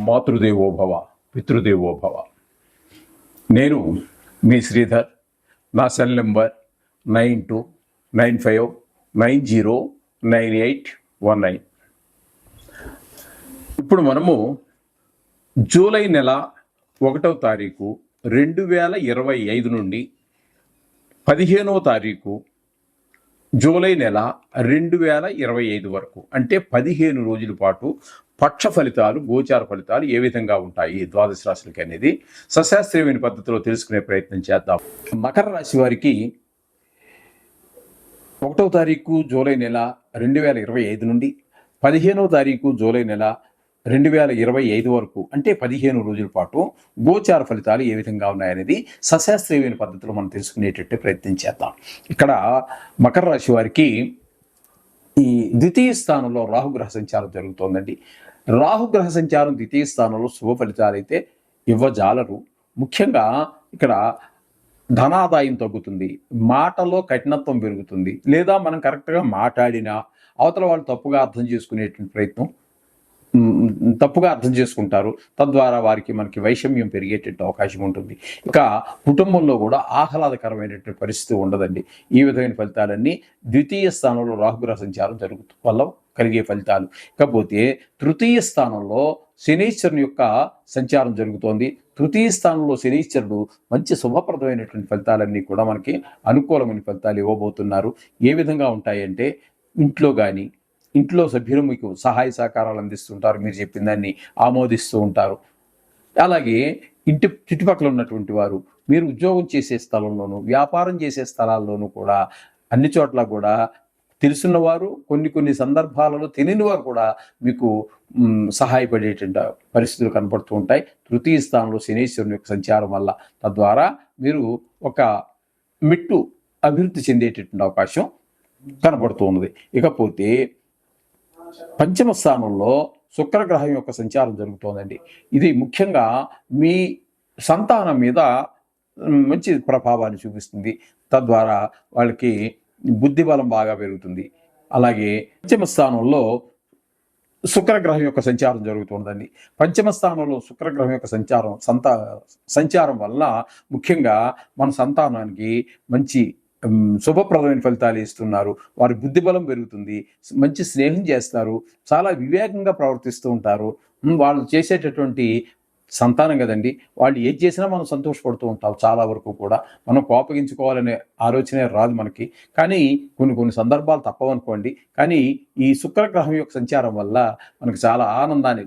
మాతృదేవోభవ పితృదేవోభవ. నేను మీ శ్రీధర్. నా cell number 9295909819. ఇప్పుడు మనము జూలై నెల 1వ తారీఖు 2025 నుండి 15వ తారీఖు జూలై నెల 2025 వరకు, అంటే 15 రోజుల పాటు పక్ష ఫలితాలు, గోచార ఫలితాలు ఏ విధంగా ఉంటాయి ద్వాదశ రాశులకి అనేది సశాస్త్రీయమైన పద్ధతిలో తెలుసుకునే ప్రయత్నం చేద్దాం. మకర రాశి వారికి 1వ తారీఖు జూలై నెల 2025 నుండి 15వ తారీఖు జూలై నెల 2025 వరకు, అంటే 15 రోజుల పాటు గోచార ఫలితాలు ఏ విధంగా ఉన్నాయనేది సశాస్త్రీయమైన పద్ధతిలో మనం తెలుసుకునేటట్టు ప్రయత్నం చేద్దాం. ఇక్కడ మకర రాశి వారికి ఈ ద్వితీయ స్థానంలో రాహుగ్రహ సంచారం జరుగుతోందండి. రాహుగ్రహ సంచారం ద్వితీయ స్థానంలో శుభ ఫలితాలు అయితే ఇవ్వజాలరు. ముఖ్యంగా ఇక్కడ ధనాదాయం తగ్గుతుంది, మాటలో కఠినత్వం పెరుగుతుంది, లేదా మనం కరెక్ట్గా మాట్లాడినా అవతల వాళ్ళు తప్పుగా అర్థం చేసుకునేటువంటి తప్పుగా అర్థం చేసుకుంటారు. తద్వారా మనకి వైషమ్యం పెరిగేటట్టు అవకాశం ఉంటుంది. ఇక కుటుంబంలో కూడా ఆహ్లాదకరమైనటువంటి పరిస్థితి ఉండదండి. ఈ విధమైన ఫలితాలన్నీ ద్వితీయ స్థానంలో రాహుగ్రహ సంచారం వల్ల కలిగే ఫలితాలు. ఇకపోతే తృతీయ స్థానంలో శనీశ్వరుని యొక్క సంచారం జరుగుతోంది. తృతీయ స్థానంలో శనీశ్వరుడు మంచి శుభప్రదమైనటువంటి ఫలితాలన్నీ కూడా మనకి అనుకూలమైన ఫలితాలు ఇవ్వబోతున్నారు. ఏ విధంగా ఉంటాయంటే, ఇంట్లో సభ్యులు మీకు సహాయ సహకారాలు అందిస్తుంటారు, మీరు చెప్పిన దాన్ని ఆమోదిస్తూ ఉంటారు. అలాగే చుట్టుపక్కల ఉన్నటువంటి వారు, మీరు ఉద్యోగం చేసే స్థలంలోనూ వ్యాపారం చేసే స్థలాల్లోనూ కూడా అన్ని చోట్ల కూడా తెలుసున్నవారు, కొన్ని సందర్భాలలో తెలియని వారు కూడా మీకు సహాయపడేటువంటి పరిస్థితులు కనపడుతూ ఉంటాయి తృతీయ స్థానంలో శనీశ్వరుని యొక్క సంచారం వల్ల. తద్వారా మీరు ఒక మెట్టు అభివృద్ధి చెందేటటువంటి అవకాశం కనపడుతూ ఉన్నది. ఇకపోతే పంచమ స్థానంలో శుక్రగ్రహం యొక్క సంచారం జరుగుతోందండి. ఇది ముఖ్యంగా మీ సంతానం మీద మంచి ప్రభావాన్ని చూపిస్తుంది. తద్వారా వాళ్ళకి బుద్ధి బలం బాగా పెరుగుతుంది. అలాగే పంచమ స్థానంలో శుక్రగ్రహం యొక్క సంచారం జరుగుతుందండి. పంచమ స్థానంలో శుక్రగ్రహం యొక్క సంచారం వల్ల ముఖ్యంగా మన సంతానానికి మంచి శుభప్రదమైన ఫలితాలు ఇస్తున్నారు. వారి బుద్ధి బలం పెరుగుతుంది, మంచి స్నేహం చేస్తారు, చాలా వివేకంగా ప్రవర్తిస్తూ ఉంటారు. వాళ్ళు చేసేటటువంటి సంతానం కదండి, వాళ్ళు ఏది చేసినా మనం సంతోషపడుతూ ఉంటాం. చాలా వరకు కూడా మనం కోపగించుకోవాలనే ఆలోచనే రాదు మనకి. కానీ కొన్ని సందర్భాలు తప్పవనుకోండి. కానీ ఈ శుక్రగ్రహం యొక్క సంచారం వల్ల మనకు చాలా ఆనందాన్ని,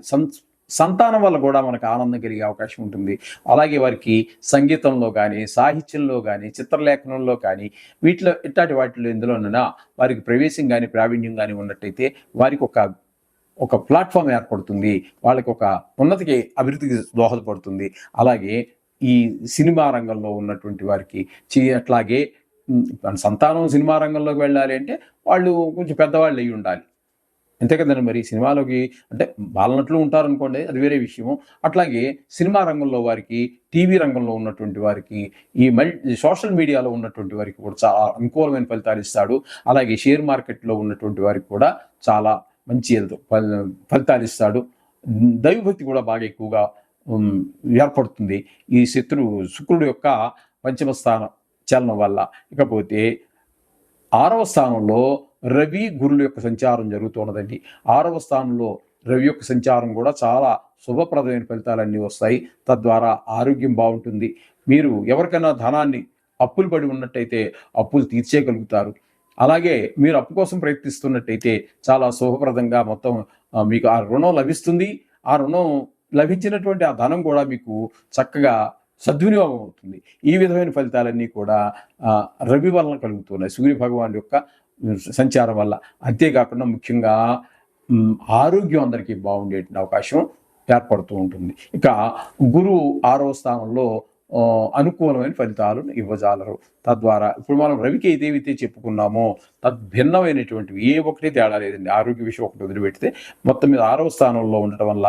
సంతానం వల్ల కూడా మనకు ఆనందం కలిగే అవకాశం ఉంటుంది. అలాగే వారికి సంగీతంలో కానీ, సాహిత్యంలో కానీ, చిత్రలేఖనంలో కానీ, ఇట్లాంటి వాటిలో ఎందులోనైనా వారికి ప్రవేశం కానీ ప్రావీణ్యం కానీ ఉన్నట్టయితే వారికి ఒక ప్లాట్ఫామ్ ఏర్పడుతుంది, వాళ్ళకి ఒక ఉన్నతికి అభివృద్ధికి దోహదపడుతుంది. అలాగే ఈ సినిమా రంగంలో ఉన్నటువంటి వారికి అట్లాగే సంతానం సినిమా రంగంలోకి వెళ్ళాలి అంటే వాళ్ళు కొంచెం పెద్దవాళ్ళు అయి ఉండాలి, అంతే కదండి. మరి సినిమాలోకి అంటే వాళ్ళనట్లు ఉంటారనుకోండి, అది వేరే విషయము. అట్లాగే సినిమా రంగంలో వారికి, టీవీ రంగంలో ఉన్నటువంటి వారికి, ఈ సోషల్ మీడియాలో ఉన్నటువంటి వారికి కూడా చాలా అనుకూలమైన ఫలితాలు ఇస్తాడు. అలాగే షేర్ మార్కెట్లో ఉన్నటువంటి వారికి కూడా చాలా మంచి ఫలితాలు ఇస్తాడు. దైవభక్తి కూడా బాగా ఎక్కువగా ఏర్పడుతుంది ఈ శుక్రుడు యొక్క పంచమ స్థాన చలనం వల్ల. ఇకపోతే 6వ స్థానంలో రవి గురుల యొక్క సంచారం జరుగుతున్నదండి. 6వ స్థానంలో రవి యొక్క సంచారం కూడా చాలా శుభప్రదమైన ఫలితాలన్నీ వస్తాయి. తద్వారా ఆరోగ్యం బాగుంటుంది. మీరు ఎవరికైనా ధనాన్ని అప్పులు పడి ఉన్నట్టయితే అప్పులు తీర్చేయగలుగుతారు. అలాగే మీరు అప్పు కోసం ప్రయత్నిస్తున్నట్టయితే చాలా శుభప్రదంగా మొత్తం మీకు ఆ రుణం లభిస్తుంది. ఆ రుణం లభించినటువంటి ఆ ధనం కూడా మీకు చక్కగా సద్వినియోగం అవుతుంది. ఈ విధమైన ఫలితాలన్నీ కూడా రవి వలన కలుగుతున్నాయి, సూర్య భగవాన్ యొక్క సంచారం వల్ల. అంతేకాకుండా ముఖ్యంగా ఆరోగ్యం అందరికీ బాగుండేటువంటి అవకాశం ఏర్పడుతూ ఉంటుంది. ఇక గురువు 6వ స్థానంలో అనుకూలమైన ఫలితాలను ఇవ్వజాలరు. తద్వారా ఇప్పుడు మనం రవికి ఏదేవైతే చెప్పుకున్నామో తద్భిన్నమైనటువంటివి ఏ ఒకటి తేడా లేదండి. ఆరోగ్య విషయం ఒకటి వదిలిపెడితే మొత్తం మీద 6వ స్థానంలో ఉండటం వల్ల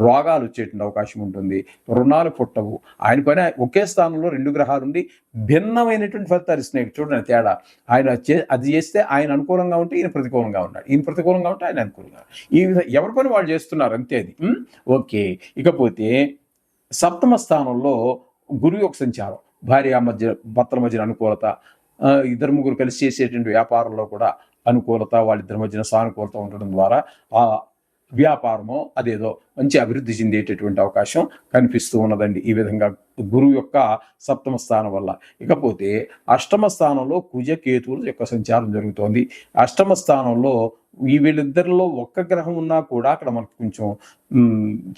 రోగాలు వచ్చేటువంటి అవకాశం ఉంటుంది, రుణాలు పుట్టవు. ఆయన పైన ఒకే స్థానంలో 2 గ్రహాలు ఉండి భిన్నమైనటువంటి ఫలితాలు ఇస్తున్నాయి. చూడండి తేడా. అది చేస్తే ఆయన అనుకూలంగా ఉంటే ఈయన ప్రతికూలంగా ఉన్నాడు, ఈయన ప్రతికూలంగా ఉంటే ఆయన అనుకూలంగా. ఈ ఎవరి పని వాళ్ళు చేస్తున్నారు అంతే అది. ఓకే. ఇకపోతే 7వ స్థానంలో గురువు యొక్క సంచారం, భార్య మధ్య భర్తల మధ్యన అనుకూలత, ఇద్దరు ముగ్గురు కలిసి చేసేటువంటి వ్యాపారంలో కూడా అనుకూలత, వాళ్ళిద్దరి మధ్యన సానుకూలత ఉండడం ద్వారా ఆ వ్యాపారమో అదేదో మంచి అభివృద్ధి చెందేటటువంటి అవకాశం కనిపిస్తూ ఉన్నదండి ఈ విధంగా గురువు యొక్క 7వ స్థానం వల్ల. ఇకపోతే 8వ స్థానంలో కుజ కేతువుల యొక్క సంచారం జరుగుతోంది. 8వ స్థానంలో వీళ్ళిద్దరిలో ఒక్క గ్రహం ఉన్నా కూడా అక్కడ మనకు కొంచెం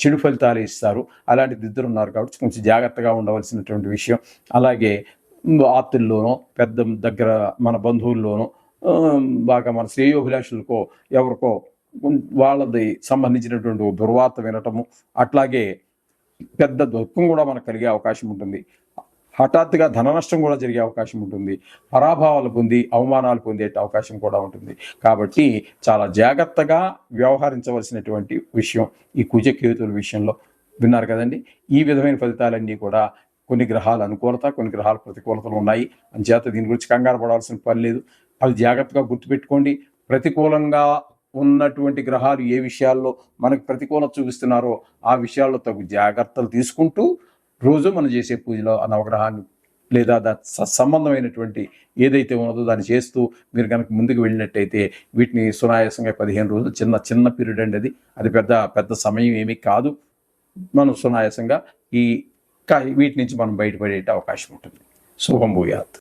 చెడు ఫలితాలు ఇస్తారు. అలాంటిది ఇద్దరు ఉన్నారు కాబట్టి కొంచెం జాగ్రత్తగా ఉండవలసినటువంటి విషయం. అలాగే ఆప్తుల్లోనో పెద్ద దగ్గర మన బంధువుల్లోనో బాగా మన శ్రేయోభిలాషులకో ఎవరికో వాళ్ళది సంబంధించినటువంటి దుర్వార్త వినటము, అట్లాగే పెద్ద దుఃఖం కూడా మనకు కలిగే అవకాశం ఉంటుంది. హఠాత్తుగా ధన నష్టం కూడా జరిగే అవకాశం ఉంటుంది. పరాభవాలు పొంది అవమానాలు పొందే అవకాశం కూడా ఉంటుంది. కాబట్టి చాలా జాగ్రత్తగా వ్యవహరించవలసినటువంటి విషయం ఈ కుజకేతుల విషయంలో. విన్నారు కదండి. ఈ విధమైన ఫలితాలన్నీ కూడా కొన్ని గ్రహాల అనుకూలత, కొన్ని గ్రహాల ప్రతికూలతలు ఉన్నాయి. అంచేత దీని గురించి కంగారు పడాల్సిన పని లేదు. అవి జాగ్రత్తగా గుర్తుపెట్టుకోండి. ప్రతికూలంగా ఉన్నటువంటి గ్రహాలు ఏ విషయాల్లో మనకు ప్రతికూలత చూపిస్తున్నారో ఆ విషయాల్లో తగు జాగ్రత్తలు తీసుకుంటూ రోజు మనం చేసే పూజలో ఆ నవగ్రహాన్ని లేదా సంబంధమైనటువంటి ఏదైతే ఉన్నదో దాన్ని చేస్తూ మీరు కనుక ముందుకు వెళ్ళినట్టయితే వీటిని సునాయాసంగా 15 రోజులు చిన్న పీరియడ్ అండి. అది పెద్ద సమయం ఏమీ కాదు. మనం సునాయాసంగా వీటి నుంచి మనం బయటపడే అవకాశం ఉంటుంది. శుభం భూయాత్.